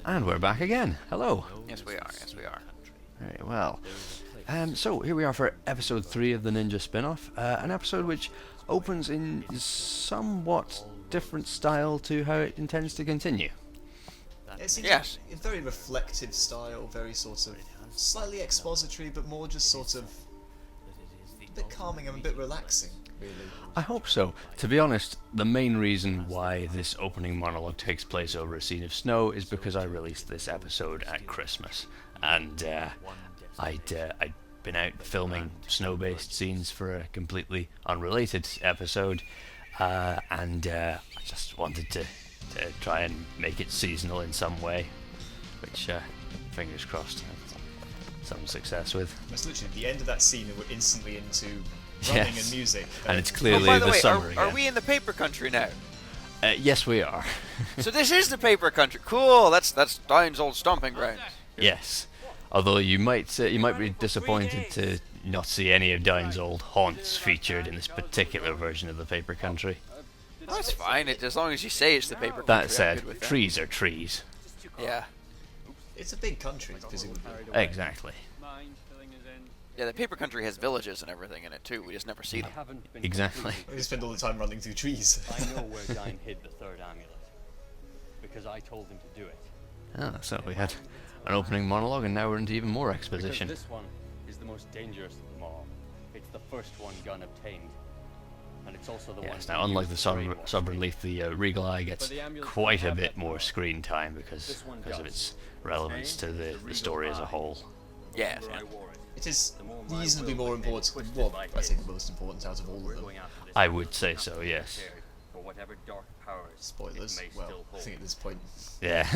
And we're back again. Hello. Yes, we are. Yes, we are. Very well. So here we are for episode 3 of the Ninja spin-off, an episode which opens in somewhat different style to how it intends to continue. It seems Yes. a very reflective style, very sort of slightly expository, but more just sort of a bit calming and a bit relaxing, really. I hope so. To be honest, the main reason why this opening monologue takes place over a scene of snow is because I released this episode at Christmas, and I'd been out filming snow-based scenes for a completely unrelated episode, and I just wanted to try and make it seasonal in some way, which fingers crossed some success with. It's literally the end of that scene and we're instantly into running and music. And it's clearly By the the way, summer are again. we in the paper country now? Yes, we are. So this is the paper country. Cool. That's Dine's old stomping grounds. Yes. Although you might be disappointed to not see any of Dine's old haunts featured in this particular version of the paper country. Oh, that's fine. As long as you say it's the paper country. That I'm said, good with that. trees are trees. Yeah. It's a big country, presumably. Exactly. Yeah, the paper country has villages and everything in it too. We just never see them. Exactly. We spend all the time running through trees. I know where Dine hid the third amulet, because I told him to do it. Ah, so we had an opening monologue, and now we're into even more exposition. Because this one is the most dangerous of them all. It's the first one Gunn obtained, and it's also the one. Yes, now unlike the Sovereign Leaf, the Regal Eye gets quite a bit more screen time because of its relevance to the story as a whole. Yes. Yeah. It is reasonably more important. Well, I say the most important out of all of them. I would say so, yes. For whatever dark powers Spoilers. it may Well, still I think at hold. this point, Yeah.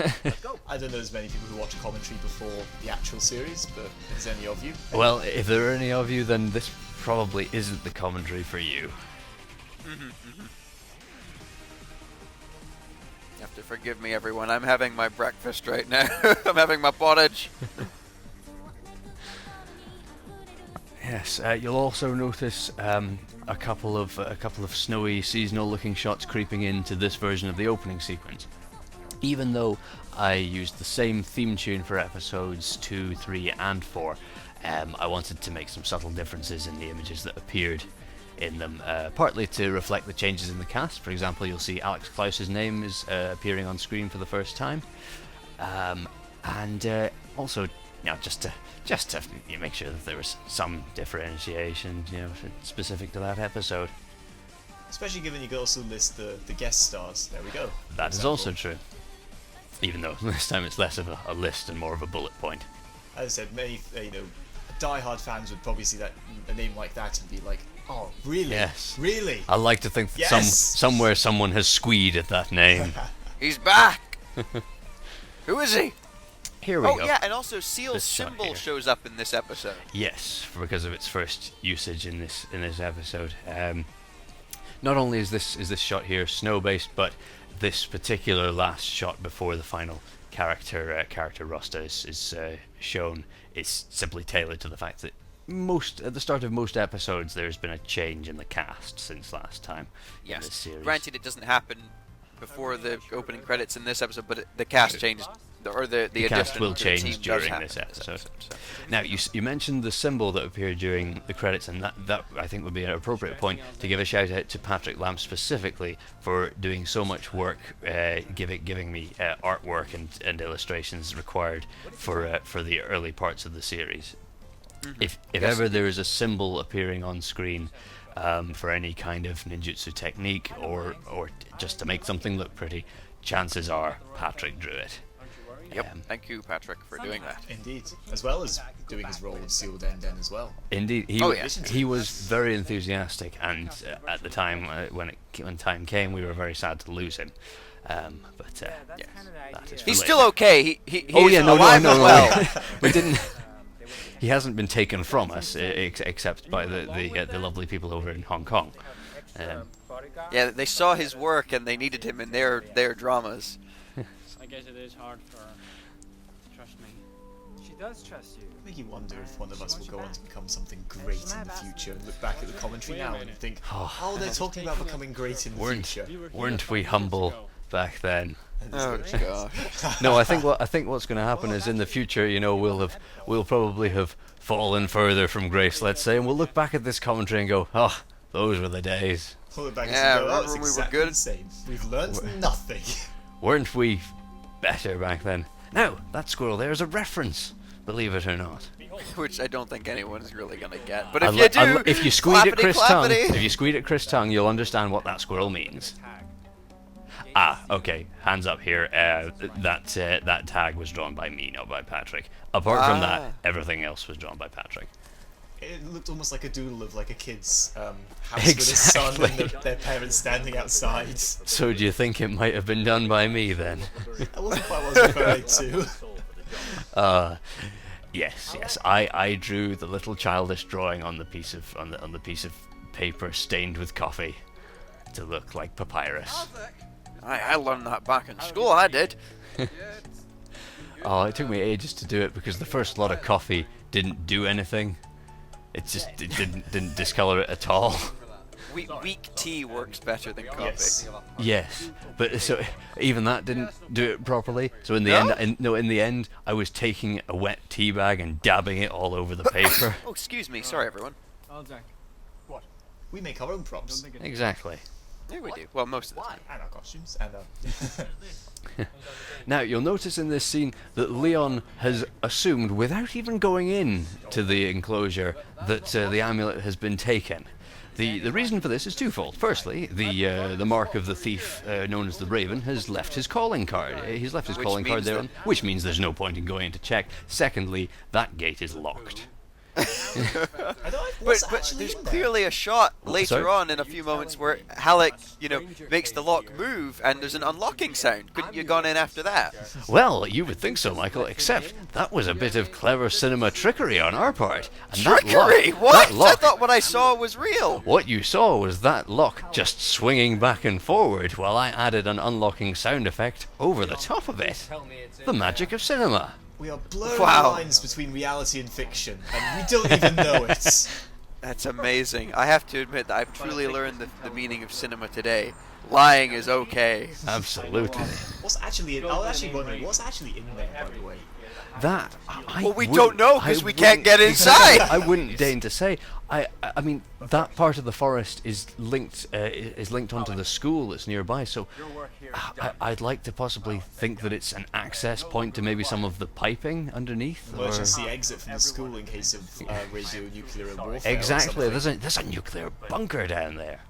I don't know as many people who watch commentary before the actual series, but if there's any of you, Well, if there are any of you, then this probably isn't the commentary for you. You have to forgive me, everyone. I'm having my breakfast right now. I'm having my pottage. Yes, you'll also notice a couple of snowy, seasonal-looking shots creeping into this version of the opening sequence. Even though I used the same theme tune for episodes 2, 3, and 4, I wanted to make some subtle differences in the images that appeared in them, partly to reflect the changes in the cast. For example, you'll see Alex Klaus's name is appearing on screen for the first time, and also, just to make sure that there was some differentiation, specific to that episode. especially given you could also list the guest stars. There we go. That is also true. Even though this time it's less of a list and more of a bullet point. As I said, many die-hard fans would probably see that a name like that and be like, "Oh, really? Yes. Really?" I like to think that Yes! somewhere someone has squeed at that name. He's back. Who is he? Here we Oh go. yeah, and also Seal's This shot symbol here. shows up in this episode. Yes, because of its first usage in this episode. Not only is this shot here snow-based, but this particular last shot before the final character Rosta is shown is simply tailored to the fact that at the start of most episodes there's been a change in the cast since last time in this Yes. series. Granted, it doesn't happen before the opening credits in this episode, but the cast changed, or the cast addition will to the change team does during happen this in episode. so. Now, you mentioned the symbol that appeared during the credits, and that I think would be an appropriate point to give a shout out to Patrick Lamb specifically for doing so much work, giving me artwork and illustrations required for the early parts of the series. If ever there is a symbol appearing on screen for any kind of ninjutsu technique or just to make something look pretty, chances are Patrick drew it. Yep. Thank you, Patrick, for doing that. Indeed, as well as doing his role of Seal Den Den as well. Indeed, Oh, yeah. he was very enthusiastic, and at the time when time came, we were very sad to lose him. But that is He's for still later. okay. He's Oh yeah, no, alive and well. we didn't. He hasn't been taken from us, except by the lovely people over in Hong Kong. Yeah, they saw his work and they needed him in their dramas. I guess it is hard for her to trust me. She does trust you. Make you wonder if one of us will go on to become something great in the future and look back at the commentary now and think, oh, they're talking about becoming great in the future. Weren't we humble back then? Oh gosh. No, I think what's going to happen is in the future, you know, we'll probably have fallen further from grace, let's say, and we'll look back at this commentary and go, oh, those were the days. Pull it back Yeah, and go, oh, remember it's when we were exactly good? the same. We've learned nothing. Weren't we better back then? Now, that squirrel there is a reference, believe it or not. Which I don't think anyone's really gonna get. But if you do, if you squeeze at Chris Tongue, clappity. if you squeeze at Chris Tongue, you'll understand what that squirrel means. Ah, okay. Hands up here. That tag was drawn by me, not by Patrick. Apart from that, everything else was drawn by Patrick. It looked almost like a doodle of like a kid's house with his son and their parents standing outside. So do you think it might have been done by me then? That wasn't quite what I was referring to. Yes. I drew the little childish drawing on the piece of paper stained with coffee to look like papyrus. I learned that back in school. I did. Oh, it took me ages to do it because the first lot of coffee didn't do anything. It didn't discolor it at all. Weak tea works better than coffee. Yes. Yes, but so even that didn't do it properly. So in the in the end, I was taking a wet tea bag and dabbing it all over the paper. Oh, excuse me. Sorry, everyone. I'll drink. We make our own props. Exactly. Yeah, we do. Well, most of the time. And our costumes. And Now you'll notice in this scene that Leon has assumed, without even going in to the enclosure, that the amulet has been taken. The reason for this is twofold. Firstly, the mark of the thief, known as the Raven, has left his calling card. He's left his Which calling card means there, that- which means there's no point in going to check. Secondly, that gate is locked. what's But actually there's in there? clearly a shot later sorry? on in a few moments where Halleck, makes the lock move and there's an unlocking sound. Couldn't you have gone in after that? Well, you would think so, Michael, except that was a bit of clever cinema trickery on our part. And Trickery? That What? I lock, thought what I saw was real. what you saw was that lock just swinging back and forward while I added an unlocking sound effect over the top of it. The magic of cinema. We are blurring Wow. the lines between reality and fiction, and we don't even know it. That's amazing. I have to admit that I've truly learned the meaning of cinema today. Lying is okay. Absolutely. What's actually in? I was actually wondering what's actually in there, by the way. That Well, we don't know because we can't get inside. I wouldn't deign to say. I mean, that part of the forest is linked onto the school that's nearby. So I'd like to possibly think that it's an access point to maybe some of the piping underneath. or- Emergency exit from the school in case of radionuclear warfare. Exactly. Or something. There's a nuclear bunker down there.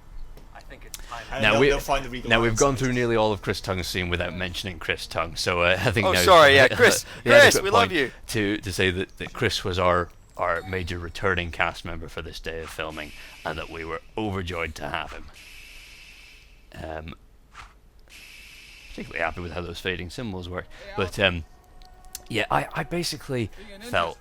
And Now they'll find the Regal we've Islands gone on through it. nearly all of Chris Tongue's scene without mentioning Chris Tongue. So I think. Oh, now sorry, yeah, Chris. the Chris, adequate we love point you. To say that Chris was our major returning cast member for this day of filming, and that we were overjoyed to have him. Particularly happy with how those fading symbols work. But yeah, I basically felt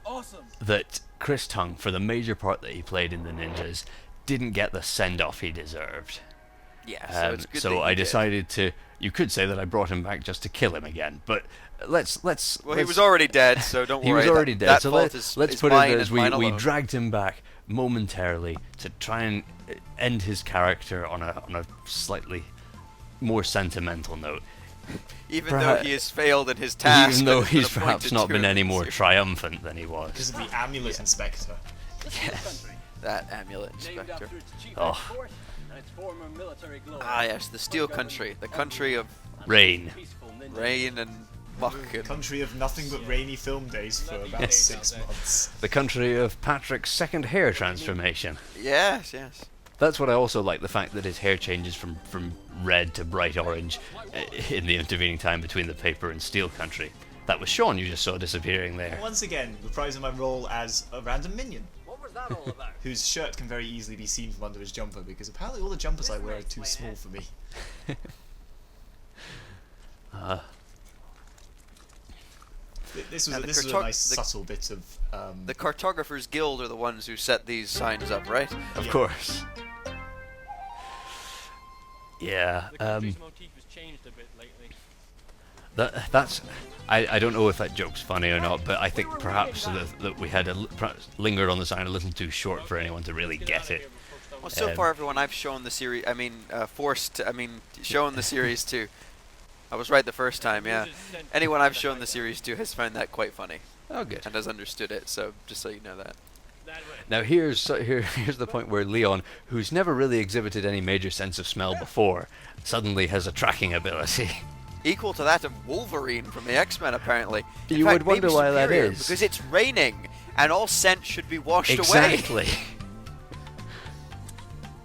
that Chris Tongue, for the major part that he played in the Ninjas, didn't get the send-off he deserved. Yeah, so it's good So that I you did. decided to. You could say that I brought him back just to kill him again, but let's. Well, he was already dead, so don't He worry. was already dead. That So fault let's is put it mine as and mine we alone. dragged him back momentarily to try and end his character on a slightly more sentimental note. Even perhaps- though he has failed in his task. Even though and has been he's perhaps appointed not to been him any this more year. triumphant than he Because was. of the amulet inspector. Yes. That amulet inspector. Oh. Ah, yes, the Steel Country, the country of Rain. rain and muck and Country of nothing but rainy film days for about 6 months. The country of Patrick's second hair transformation. yes. That's what I also like, the fact that his hair changes from red to bright orange in the intervening time between the paper and Steel Country. That was Sean you just saw disappearing there. Once again, reprising my role as a random minion. Whose shirt can very easily be seen from under his jumper, because apparently all the jumpers I wear are too small for me. This was And a, the this was a cartog- nice the- subtle bit of The Cartographers Guild are the ones who set these signs up, right? Of course. Yeah. The country's motif has changed a bit lately. That's. I don't know if that joke's funny or not, but I think perhaps that we had perhaps lingered on the sign a little too short for anyone to really get it. Well, so far, everyone I've shown the series, shown the series to, I was right the first time, yeah. Anyone I've shown the series to has found that quite funny Oh, good. and has understood it, so just so you know that. Now here's the point where Leon, who's never really exhibited any major sense of smell before, suddenly has a tracking ability. Equal to that of Wolverine from the X-Men, apparently. In You fact, would wonder maybe why that superior, is. Because it's raining, and all scent should be washed away. Exactly.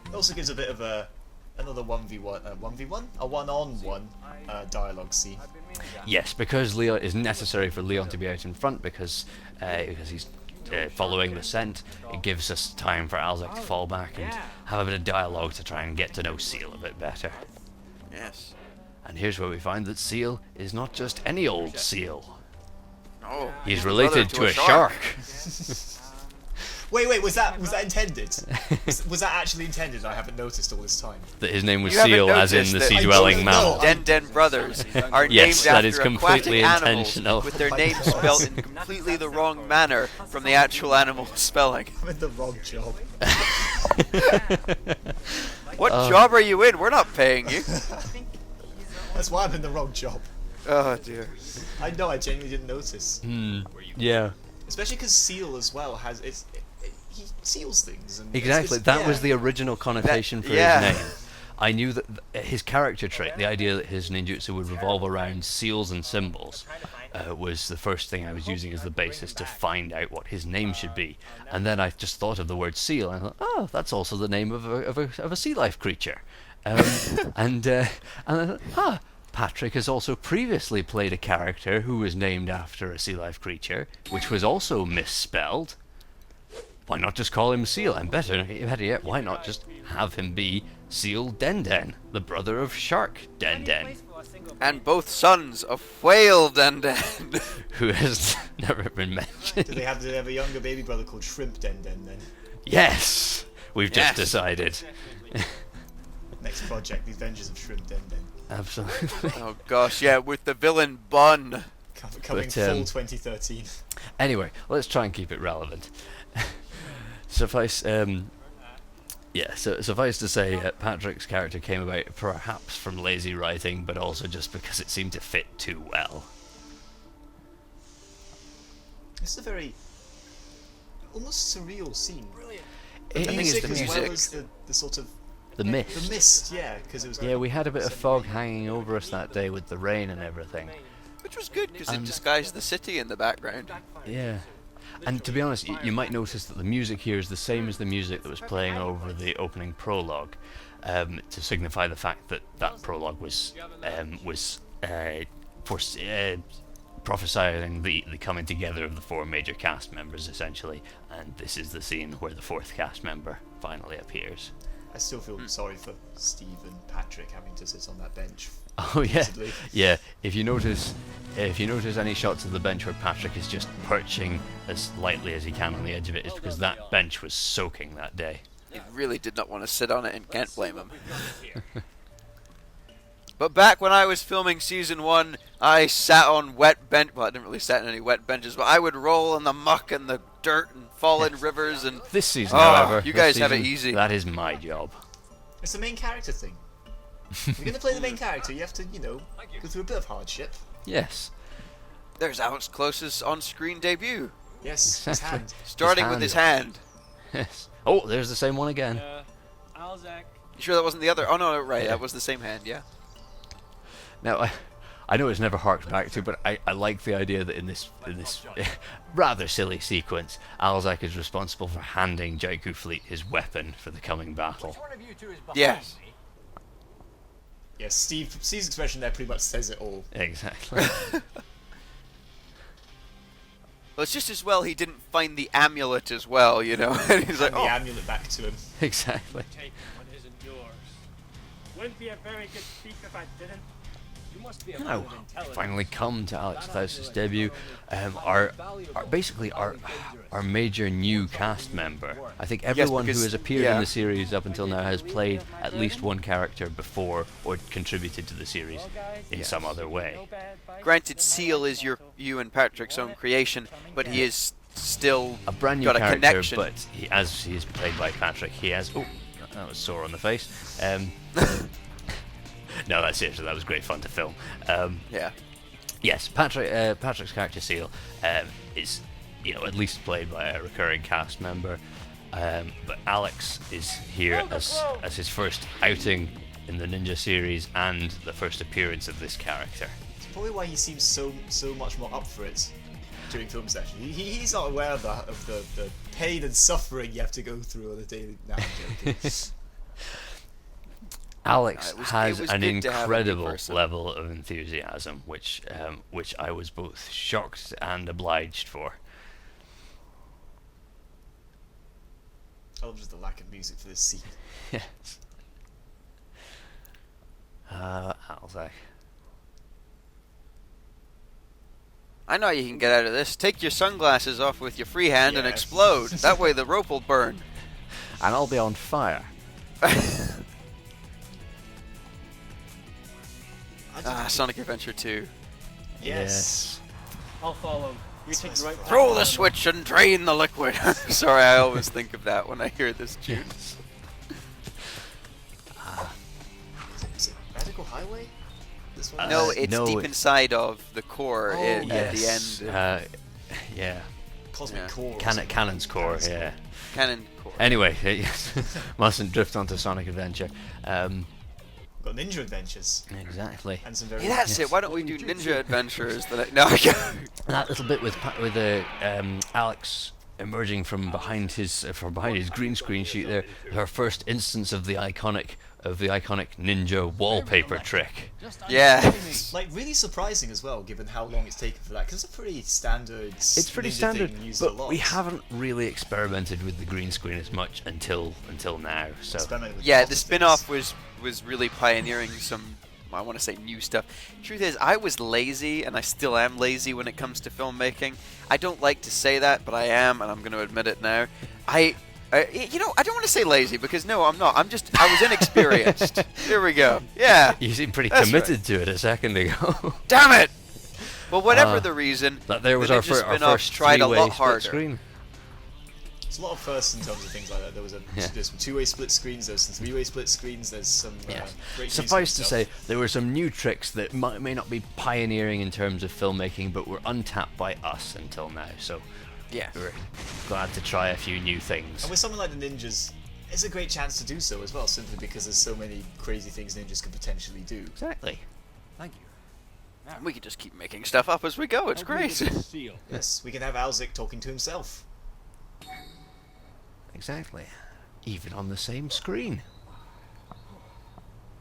It also gives a bit of another 1v1, 1v1? A one-on-one dialogue scene. Yes, because Leon is necessary for Leon to be out in front because he's following the scent. It gives us time for Alzak to fall back and have a bit of dialogue to try and get to know Seal a bit better. Yes. And here's where we find that Seal is not just any old seal. Oh, He's the brother related to a shark. Wait, was that intended? was that actually intended? I haven't noticed all this time. That his name was You haven't Seal, as in noticed the that- sea-dwelling I mammal. don't know. Den brothers are Yes, named that after is completely aquatic intentional. animals with their names spelled in completely the wrong manner from the actual animal spelling. I'm in the wrong job. What job are you in? We're not paying you. That's why I'm in the wrong job. Oh dear. I know, I genuinely didn't notice. Yeah. Especially because Seal as well has he seals things. And Exactly. That was the original connotation for yeah. his name. I knew that his character trait, the idea that his ninjutsu would revolve around seals and symbols, was the first thing I was using as the basis to find out what his name should be. And then I just thought of the word seal, and I thought, oh, that's also the name of a sea life creature. And I thought, Patrick has also previously played a character who was named after a sea life creature, which was also misspelled. Why not just call him Seal? And better yet, why not just have him be Seal Den, the brother of Shark Den, And both sons of Whale Den. who has never been mentioned. Do they have a younger baby brother called Shrimp Den then? Yes, we've just Yes. decided. Next project, The Adventures of Shrimp Den. Absolutely. Oh gosh, yeah, with the villain Bun. Coming But, fall 2013. Anyway, let's try and keep it relevant. Suffice to say, Patrick's character came about perhaps from lazy writing, but also just because it seemed to fit too well. It's a very almost surreal scene. It I think it's the as well music. as the sort of The the mist. mist, yeah, because it was. Yeah, we had a bit of fog hanging over us that day with the rain and everything. Which was good because it disguised the city in the background. Yeah. And to be honest, you might notice that the music here is the same as the music that was playing over the opening prologue, to signify the fact that that prologue was prophesying the coming together of the four major cast members, essentially. And this is the scene where the fourth cast member finally appears. I still feel sorry for Steve and Patrick having to sit on that bench. Oh yeah, repeatedly. yeah. If you notice any shots of the bench where Patrick is just perching as lightly as he can on the edge of it, it's because that bench was soaking that day. He really did not want to sit on it and can't blame him. But back when I was filming season 1, I sat on wet bench. Well, I didn't really sit on any wet benches, but I would roll in the muck and the dirt and fall in rivers and. This season, Oh, however, you this guys have it season, easy. That is my job. It's the main character thing. If you're going to play the main character, you have to, go through a bit of hardship. Yes. There's Alex Close's on-screen debut, Yes, his hand. starting with his hand. Yes. Oh, there's the same one again. Alzak. You sure that wasn't the other? Oh no, right, that was the same hand. Yeah. Now, I know it's never harked back to, but I like the idea that in this rather silly sequence, Alzak is responsible for handing Jaiku Fleet his weapon for the coming battle. Yes. Yes, Steve's expression there pretty much says it all. Exactly. Well, it's just as well he didn't find the amulet as well, and he's like, And the oh, amulet back to him. Exactly. Take what isn't yours. Wouldn't be a very good thief if I didn't. You must be a Now, finally come to Alex Klaus's debut. Basically our major new cast member. I think everyone who because- has appeared yeah. in the series up until now has played at least one character before or contributed to the series in some other way. Granted, Seal is you and Patrick's own creation, but he is still A brand new got a character, connection. but as he is played by Patrick, he has. Oh, that was sore on the face. No, that's seriously, that was great fun to film. Yeah. Yes, Patrick's character Seal is, at least played by a recurring cast member. But Alex is here as his first outing in the Ninja series and the first appearance of this character. It's probably why he seems so much more up for it during film session. He's not aware of the pain and suffering you have to go through on a daily. No, I'm joking. Alex It was has an good to have a new incredible person. level of enthusiasm, which I was both shocked and obliged for. I love just the lack of music for this scene. Yes. Alzak. I know you can get out of this. Take your sunglasses off with your free hand and Yes. explode. That way the rope will burn. And I'll be on fire. Sonic Adventure 2. Yes. I'll follow. You take the right. Throw the switch and drain the liquid. Sorry, I always think of that when I hear this tune. Is it Radical Highway? This one? No, it's no, deep it- inside of the core Oh, at the Yes. end. Yeah. Cosmic yeah. Core. or Cannon's something. core. Cannon's Yeah. Canon core. Anyway, mustn't drift onto Sonic Adventure. Got Ninja Adventures Exactly. and some very. Hey, that's it. Why don't we do Ninja Adventures? No, That little bit with Alex emerging from behind his green screen sheet there, her first instance of the iconic ninja wallpaper trick. yeah. Like really surprising as well, given how long it's taken for that. Because it's a pretty standard. It's pretty ninja standard, thing used a but lot. we haven't really experimented with the green screen as much until now. So Experimented with Yeah, lots the of spin-off things. was really pioneering some, I want to say, new stuff. Truth is, I was lazy, and I still am lazy when it comes to filmmaking. I don't like to say that, but I am, and I'm going to admit it now. I don't want to say lazy, because no, I'm not. I was inexperienced. Here we go. Yeah. you seem pretty That's committed to it a second ago. Damn it! Well, whatever the reason, That there was the our, Ninja our spin-off first tried a three-way lot split harder. screen. There's a lot of firsts in terms of things like that. There's some two-way split screens. There's some three-way split screens. There's some Yes. great use Suffice of to stuff. say, there were some new tricks that may not be pioneering in terms of filmmaking, but were untapped by us until now. So yeah. we're glad to try a few new things. And with something like the ninjas, it's a great chance to do so as well, simply because there's so many crazy things ninjas could potentially do. Exactly. Thank you. We could just keep making stuff up as we go. It's great. Seal. Yes, we can have Alzik talking to himself. Exactly. Even on the same screen.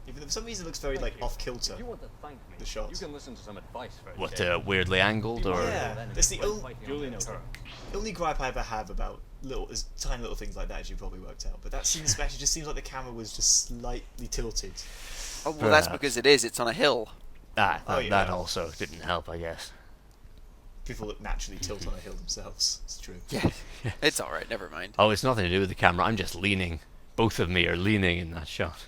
Even though for some reason it looks very like off kilter. If you want to thank me, The shots. you can listen to some advice first. What, eh? weirdly angled or? Yeah, that's the Julie knows her. only gripe I ever have about tiny little things like that, as you probably worked out. But that scene especially just seems like the camera was just slightly tilted. Oh, well, that's Perhaps. because it is. It's on a hill. That yeah. also didn't help, I guess. People that naturally tilt on a hill themselves. It's true. Yeah. It's all right. Never mind. Oh, it's nothing to do with the camera. I'm just leaning. Both of me are leaning in that shot.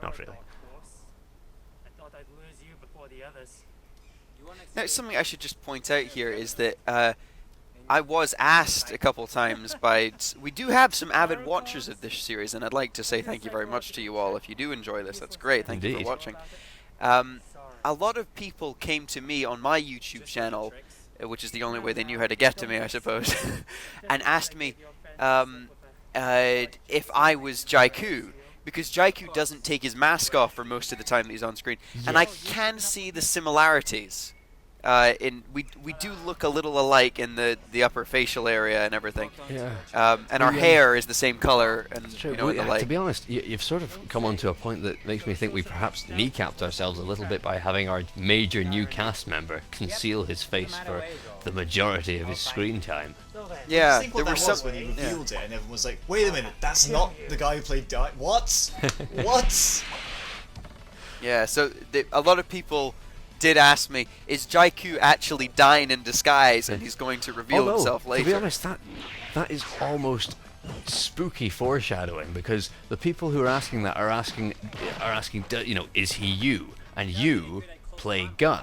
Not really. I thought I'd lose you before the others. Now, something I should just point out here is that I was asked a couple times by... We do have some avid watchers of this series, and I'd like to say thank you very much to you all. If you do enjoy this, that's great. Thank you Indeed. for watching. A lot of people came to me on my YouTube channel, which is the only way they knew how to get to me, I suppose, and asked me if I was Jaiku, because Jaiku doesn't take his mask off for most of the time that he's on screen, and I can see the similarities. We do look a little alike in the upper facial area and everything, Yeah. and our hair is the same color, and you know, and the To like. be honest, you've sort of come onto a point that makes me think we perhaps kneecapped ourselves a little bit by having our major new cast member conceal his face for the majority of his screen time. Yeah, I think what there that were was some. when he yeah. revealed it, and everyone was like, "Wait a minute, that's not the guy who played Di." What? What? Yeah, so a lot of people did ask me, is Jaiku actually dying in disguise and he's going to reveal himself later? To be honest, that is almost spooky foreshadowing, because the people who are asking that are asking, is he you? And you play Gun.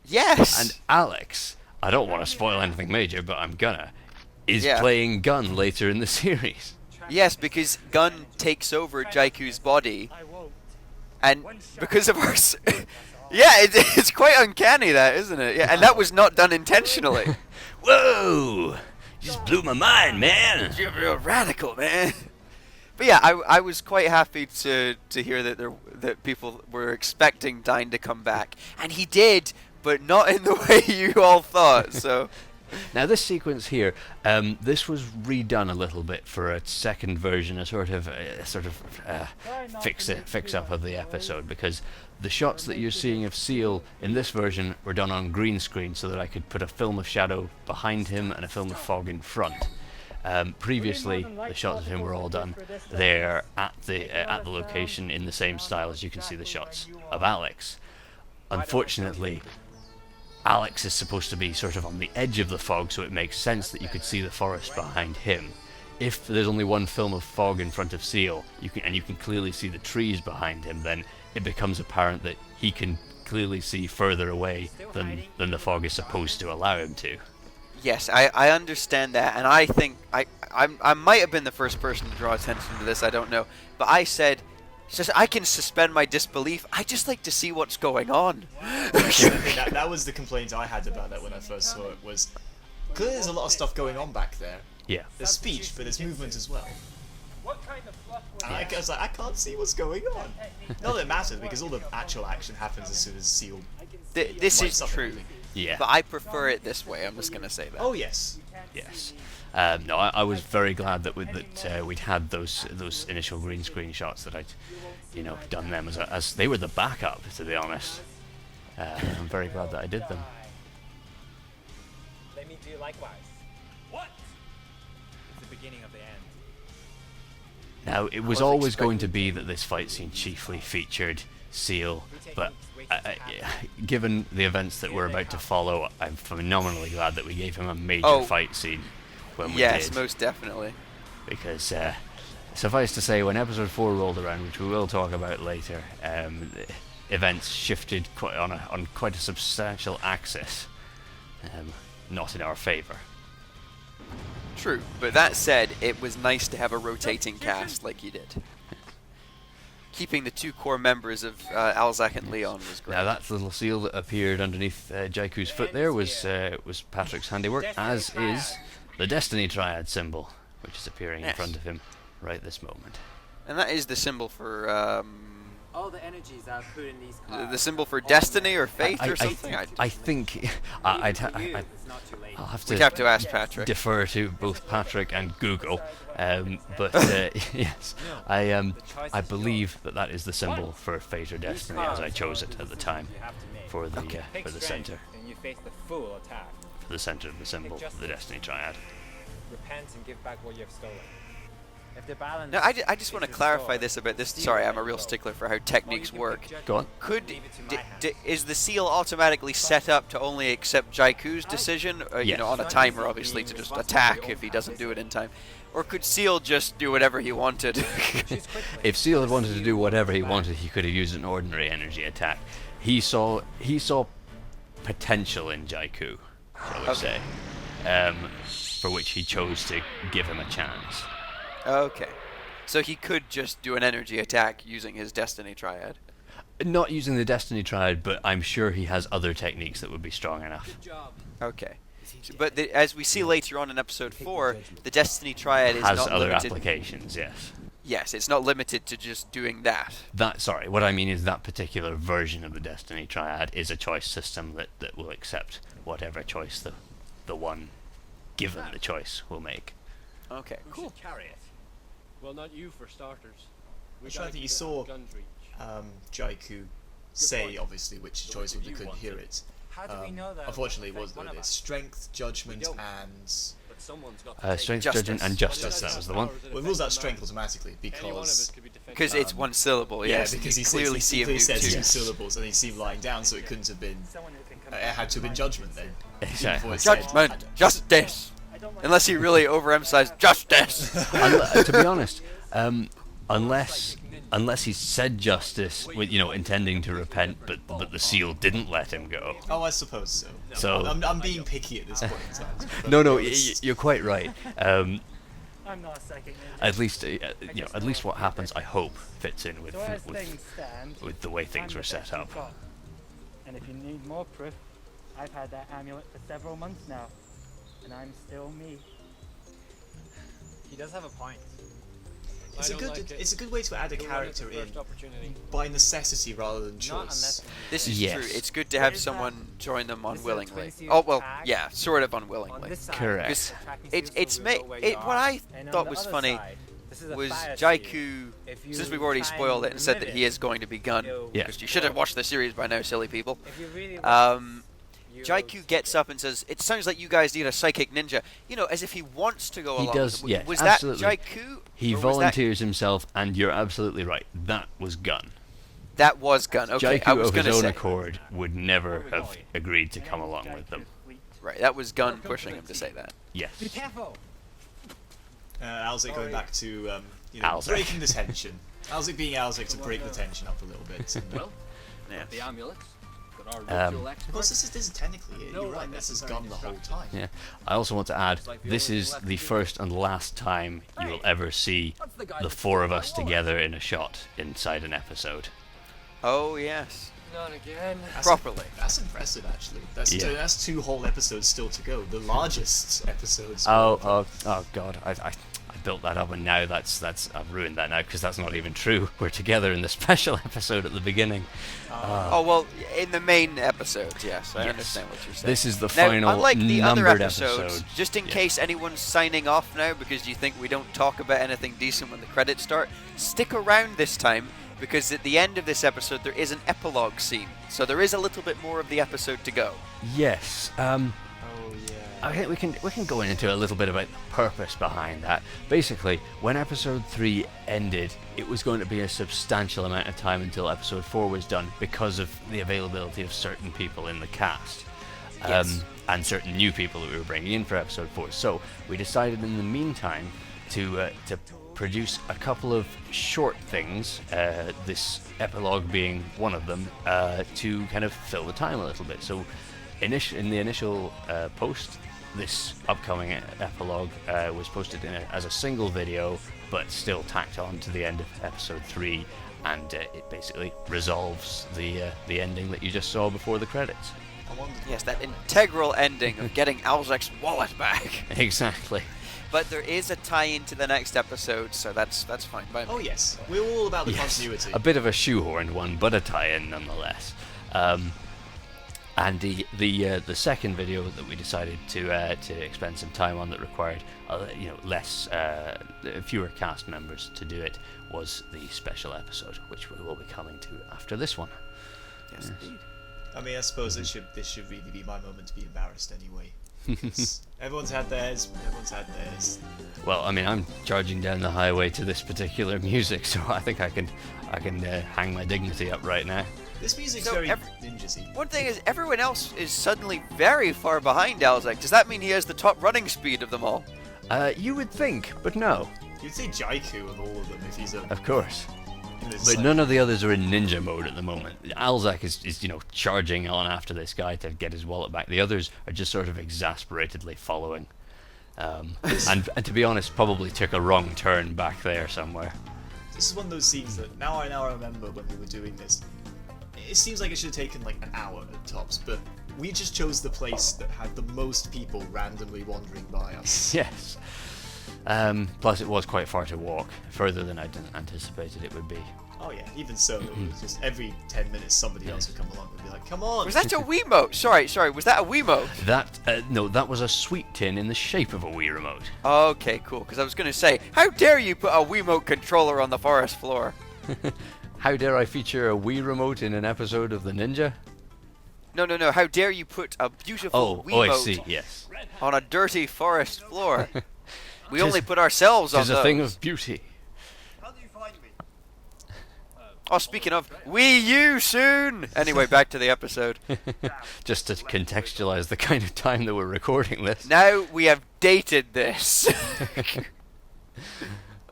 Yes! And Alex, I don't want to spoil anything major, but I'm gonna, is Yeah. playing Gun later in the series. Yes, because Gun takes over Jaiku's body, I won't. And because of our... yeah, it's quite uncanny that, isn't it? Yeah, and that was not done intentionally. Whoa! You just blew my mind, man. You're real radical, man. But yeah, I was quite happy to hear that people were expecting Dine to come back. And he did, but not in the way you all thought, so... Now this sequence here, this was redone a little bit for a second version, a sort of fix up of the episode, because the shots that you're seeing of Seal in this version were done on green screen, so that I could put a film of shadow behind him and a film of fog in front. Previously, the shots of him were all done there at the location in the same style as you can see the shots of Alex. Unfortunately, Alex is supposed to be sort of on the edge of the fog, so it makes sense that you could see the forest behind him. If there's only one film of fog in front of Seal, you can clearly see the trees behind him, then it becomes apparent that he can clearly see further away than the fog is supposed to allow him to. Yes, I understand that, and I think I might have been the first person to draw attention to this, I don't know, but I said, just I can suspend my disbelief. I just like to see what's going on. that was the complaint I had about that when I first saw it. Was clearly there's a lot of stuff going on back there. Yeah. There's speech, but there's movement as well. What kind of fluff was And I was like, I can't see what's going on. Not that it matters, because all the actual action happens as soon as Seal. This is lights up true, everything. Yeah. but I prefer it this way. I'm just gonna say that. Oh yes. Yes. No, I was very glad that we'd had those initial green screen shots, that I'd done them as they were the backup, to be honest. I'm very glad that I did them. Let me do likewise. What? It's the beginning of the end. Now, it was always going to be that this fight scene chiefly featured Seal, but given the events that were about to follow, I'm phenomenally glad that we gave him a major fight scene when we yes, did. most definitely. Because suffice to say, when episode 4 rolled around, which we will talk about later, the events shifted on quite a substantial axis, not in our favour. True, but that said, it was nice to have a rotating cast like you did. Keeping the two core members of Alzak and Leon was great. Now that little seal that appeared underneath Jaiku's foot there was Patrick's handiwork, as is the Destiny Triad symbol, which is appearing in front of him right this moment. And that is the symbol for All the energies are put in these cards. the symbol for destiny or faith or something. I think I'll have We'd have to ask Patrick. defer to both Patrick and Google, but yes, I believe that is the symbol for fate or destiny, as I chose it at the time for the center, And you face the full attack. for the center of the symbol, the Destiny Triad. Repent and give back what you have stolen. If the balance Now, I just want to clarify this about this. Sorry, I'm a real stickler for how techniques work. Go on. Is the seal automatically set up to only accept Jaiku's decision, Yes. on a timer, obviously, to just attack if he doesn't do it in time, or could Seal just do whatever he wanted? If Seal had wanted to do whatever he wanted, he could have used an ordinary energy attack. He saw potential in Jaiku, shall we say, for which he chose to give him a chance. Okay, so he could just do an energy attack using his Destiny Triad. Not using the Destiny Triad, but I'm sure he has other techniques that would be strong enough. Okay. But as we see later on in episode 4, the Destiny Triad is Has not other limited. applications, yes. Yes, it's not limited to just doing that. What I mean is that particular version of the Destiny Triad is a choice system that will accept whatever choice the one given the choice will make. Okay, Who should carry it? Well, not you for starters. I'm trying to think, you saw Jaiku say, obviously, which choice would be, couldn't hear it. How do we know that? Unfortunately, it was it's strength, judgment, and But someone's got Strength, Justice. judgment, and justice, that was the one. well, it rules out strength automatically because because it's one syllable. Yes, because you he clearly says, see he him do says two. two syllables and he seemed lying down, so it couldn't have been. It had to have been judgment then. Exactly. Before it said- Judgment, justice. Unless he really overemphasized justice. To be honest, unless he said justice with intending to repent, but the seal didn't let him go. Oh, I suppose so. So I'm being picky at this point in time. No, you're quite right. I'm not a psychic ninja. At least, at least what happens, I hope, fits in with So as things stand, with the way I'm things the were set best you've up. got. And if you need more proof, I've had that amulet for several months now, and I'm still me. He does have a point. It's a good way to add a character in Opportunity. by necessity rather than Not choice. unless This is Yes. true. It's good to have Is someone join them This is a unwillingly. twin suit Oh well, tag yeah, sort of on unwillingly. this side, Correct. it's the tracking It's suit, so we'll know where you what are. I And on thought the was other funny side, this is a was fire Jaiku. shield. If you Since we've already try spoiled it and said remove that he it, is going to be Gun, you'll- Yeah. because you should have watched the series by now, silly people. If you really want, you'll Jaiku gets up and says, "It sounds like you guys need a psychic ninja." As if he wants to go He along. does, with it. yes, Was absolutely. that Jaiku? He or was that- volunteers himself, and you're absolutely right. That was Gun. That was Gun. Okay, I Jaiku was of going his to own say. accord would never have agreed to come along with them. Right, that was Gun pushing him to say that. Yes. be careful. Alzik going back to Alzik. breaking the tension. Alzik being Alzik to break the tension up a little bit. And, Well, Yeah. the amulets. Got our ritual of expert. course, this is technically it. You're right. This has gone the whole time. Yeah. I also want to add, this is the first and last time you will ever see What's the guy the that four of stole us my wallet? together in a shot inside an episode. Oh yes, Not again. properly. That's impressive, actually. That's Yeah. that's 2 whole episodes still to go. The largest episodes. Oh God! I built that up, and now that's I've ruined that now because that's not even true. We're together in the special episode at the beginning. Oh well, in the main episode, yes, I Yes. understand what you're saying. This is the Now, final unlike the other numbered episodes, episode. just in Yeah. case anyone's signing off now because you think we don't talk about anything decent when the credits start, stick around this time because at the end of this episode there is an epilogue scene, so there is a little bit more of the episode to go. Yes. Oh yeah. I think we can go into a little bit about the purpose behind that. Basically, when episode 3 ended, it was going to be a substantial amount of time until episode 4 was done because of the availability of certain people in the cast. Yes. And certain new people that we were bringing in for episode 4. So we decided in the meantime to produce a couple of short things, this epilogue being one of them, to kind of fill the time a little bit. So in the initial post, this upcoming epilogue was posted as a single video, but still tacked on to the end of episode 3, and it basically resolves the ending that you just saw before the credits. I wondered. Yes, that integral ending of getting Alzek's wallet back. Exactly. But there is a tie-in to the next episode, so that's fine by me. Oh yes, we're all about the Yes, continuity. a bit of a shoehorned one, but a tie-in nonetheless. And the second video that we decided to expend some time on that required fewer cast members to do it was the special episode, which we will be coming to after this one. Yes, indeed. I mean, I suppose this should really be my moment to be embarrassed anyway. Everyone's had theirs. Everyone's had theirs. Well, I mean, I'm charging down the highway to this particular music, so I think I can hang my dignity up right now. This music's So very every- ninja-y. One thing is, everyone else is suddenly very far behind Alzek. Does that mean he has the top running speed of them all? You would think, but no, You'd say Jaiku of all of them if he's a. of course. It's But like- none of the others are in ninja mode at the moment. Alzak is charging on after this guy to get his wallet back. The others are just sort of exasperately following. And to be honest, probably took a wrong turn back there somewhere. This is one of those scenes that now I remember when we were doing this. It seems like it should have taken like an hour at tops, but we just chose the place that had the most people randomly wandering by us. Yes. Plus, it was quite far to walk, further than I'd anticipated it would be. Oh yeah, even so, it was just every 10 minutes somebody else would come along and be like, "Come on!" Was that a Wiimote? Sorry, was that a Wiimote? That was a sweet tin in the shape of a Wii remote. Okay, cool, because I was going to say, how dare you put a Wiimote controller on the forest floor? How dare I feature a Wii remote in an episode of The Ninja? No, how dare you put a beautiful Oh, I Wiimote see. Yes. on a dirty forest floor? We Tis- only put ourselves on Tis a those. thing of beauty. How do you find me? Oh, speaking of, Wii U soon! Anyway, back to the episode. Just to contextualize the kind of time that we're recording this. Now we have dated this.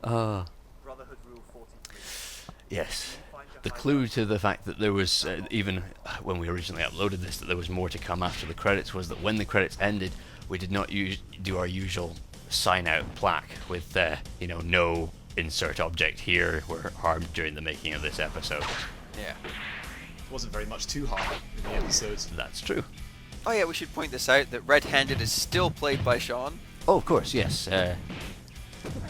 Brotherhood Rule 43. Yes. The clue to the fact that there was, even when we originally uploaded this, that there was more to come after the credits was that when the credits ended, we did not do our usual sign-out plaque with, no insert object here were harmed during the making of this episode. Yeah. Wasn't very much too hard in the episodes. That's true. Oh yeah, we should point this out that Red-Handed is still played by Sean. Oh, of course, yes.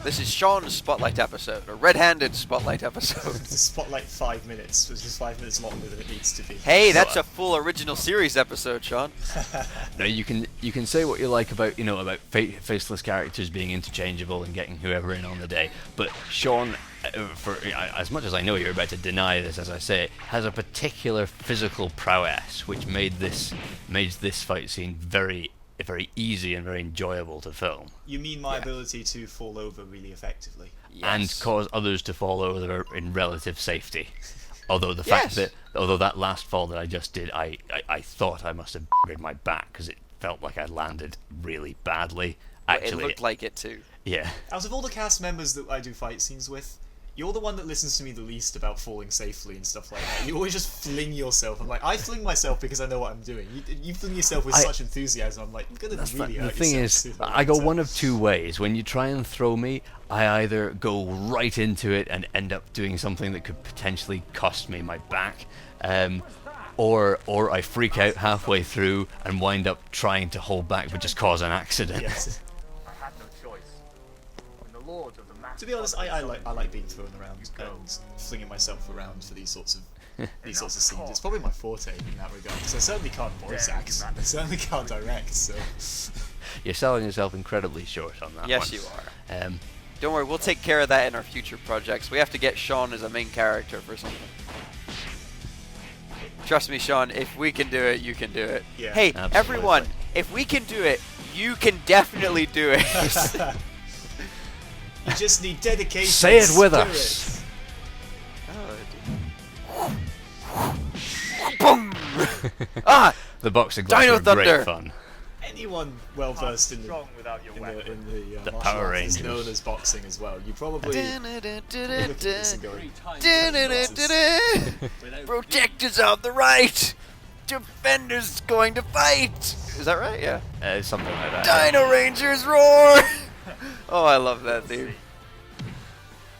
This is Sean's Spotlight episode, a Red-Handed Spotlight episode. The spotlight 5 minutes, which is 5 minutes longer than it needs to be. Hey, that's a full original series episode, Sean. Now you can say what you like about faceless characters being interchangeable and getting whoever in on the day, but Sean, for as much as I know you're about to deny this as I say it, has a particular physical prowess which made this fight scene very easy and very enjoyable to film. You mean my ability to fall over really effectively? And Yes. cause others to fall over in relative safety. Although the fact that that last fall that I just did, I thought I must have buggered my back because it felt like I landed really badly. Actually, It looked like it too. yeah. Out of all the cast members that I do fight scenes with, you're the one that listens to me the least about falling safely and stuff like that. You always just fling yourself. I'm like, I fling myself because I know what I'm doing. You fling yourself with such enthusiasm. I'm like, you're gonna really hurt The thing yourself is, sooner or I go later. one of two ways. When you try and throw me, I either go right into it and end up doing something that could potentially cost me my back, or I freak out halfway through and wind up trying to hold back but just cause an accident. Yes. I had no choice. When the lords of the mass To be honest, I like being thrown around and flinging myself around for these sorts of scenes. It's probably my forte in that regard because I certainly can't voice act. I certainly can't direct. So You're selling yourself incredibly short on that Yes, one. you are. Um, Don't worry, we'll take care of that in our future projects. We have to get Sean as a main character for something. Trust me, Sean, if we can do it, you can do it. Yeah. Hey, Absolutely. everyone, if we can do it, you can definitely do it. you just need dedication. Say it with spirit. us. Boom! Ah! The boxing gloves Dino were great Thunder. fun. Anyone well versed in the strong without your weapon. the The martial Power arts is Rangers. known as boxing as well. You probably look at this and go, Protectors on the right! Defenders going to fight! Is that right? Yeah. Something like that. Dino Rangers roar! Oh, I love that theme.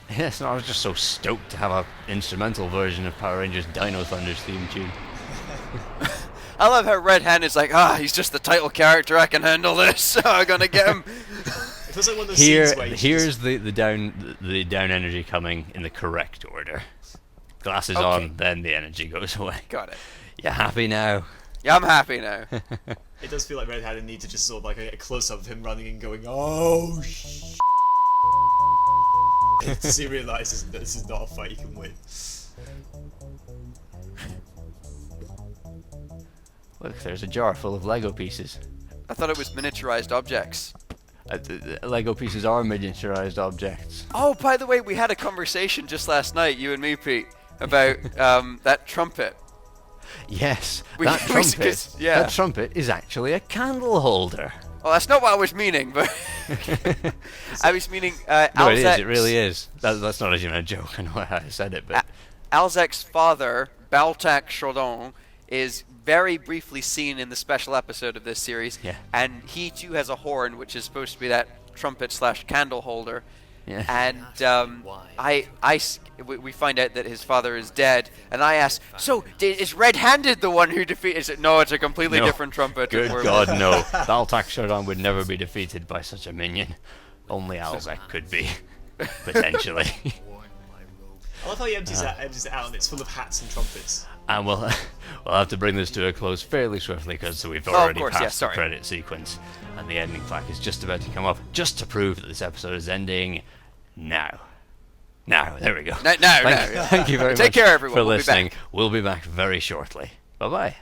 Yes, no, I was just so stoked to have an instrumental version of Power Rangers Dino Thunder's theme tune. I love how Red Hand is like, he's just the title character, I can handle this, I'm gonna get him. it feels like one of those scenes where you should Here's the down energy coming in the correct order. Glasses Okay. on, then the energy goes away. Got it. You happy now? Yeah, I'm happy now. it does feel like Red Hat need to just sort of like get a close up of him running and going, oh sh. As he realizes that this is not a fight he can win. Look, there's a jar full of Lego pieces. I thought it was miniaturized objects. The Lego pieces are miniaturized objects. Oh, by the way, we had a conversation just last night, you and me, Pete, about that trumpet. Yes, We- that we- trumpet. yeah. That trumpet is actually a candle holder. Well, that's not what I was meaning, but I was meaning No, it is. Alzek's- It really is. That's not even a joke. I know how I said it, but Alzek's father, Baltak Chaudon, is very briefly seen in the special episode of this series, Yeah. and he too has a horn, which is supposed to be that trumpet/candle holder. yeah. And we find out that his father is dead, and I ask, so is Red-Handed the one who defeated? Is no, it's a completely No. different trumpet. Good We're- God, no. Baltak Shodan would never be defeated by such a minion. Only Alzek could be, potentially. I love how he empties it out and it's full of hats and trumpets. And we'll have to bring this to a close fairly swiftly because we've of already course, yeah, passed the sorry. credit sequence, and the ending plaque is just about to come up, just to prove that this episode is ending now. Now, there we go. No, Thank you very much Take care, everyone. for We'll be listening. back. We'll be back very shortly. Bye-bye.